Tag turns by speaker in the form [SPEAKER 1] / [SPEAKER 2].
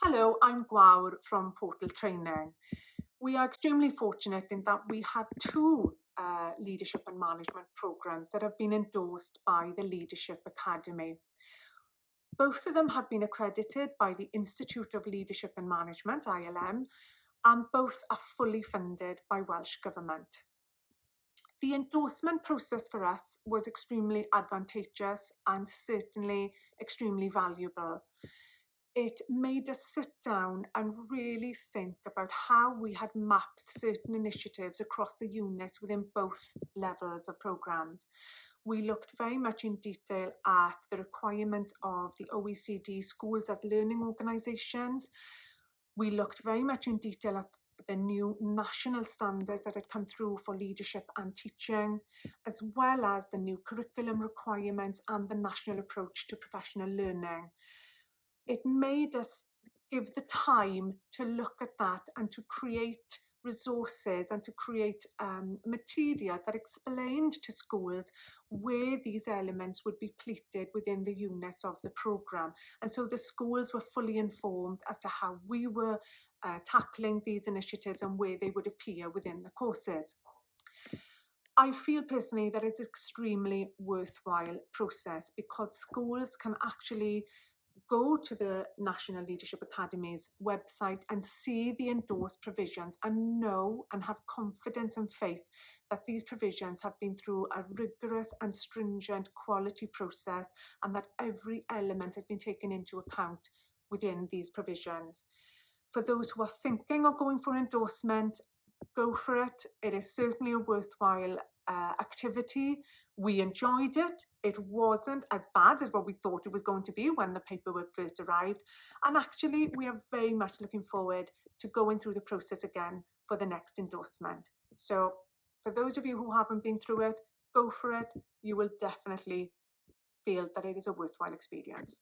[SPEAKER 1] Hello, I'm Gwaur from Portal Training. We are extremely fortunate in that we have two leadership and management programs that have been endorsed by the Leadership Academy. Both of them have been accredited by the Institute of Leadership and Management, ILM, and both are fully funded by Welsh Government. The endorsement process for us was extremely advantageous and certainly extremely valuable. It made us sit down and really think about how we had mapped certain initiatives across the units within both levels of programmes. We looked very much in detail at the requirements of the OECD schools as learning organisations. We looked very much in detail at the new national standards that had come through for leadership and teaching, as well as the new curriculum requirements and the national approach to professional learning. It made us give the time to look at that and to create resources and to create material that explained to schools where these elements would be pleated within the units of the programme. And so the schools were fully informed as to how we were tackling these initiatives and where they would appear within the courses. I feel personally that it's an extremely worthwhile process because schools can actually go to the National Leadership Academy's website and see the endorsed provisions and know and have confidence and faith that these provisions have been through a rigorous and stringent quality process and that every element has been taken into account within these provisions. For those who are thinking of going for endorsement, go for it. It is certainly a worthwhile activity. We enjoyed it. It wasn't as bad as what we thought it was going to be when the paperwork first arrived. And actually, we are very much looking forward to going through the process again for the next endorsement. So for those of you who haven't been through it, go for it. You will definitely feel that it is a worthwhile experience.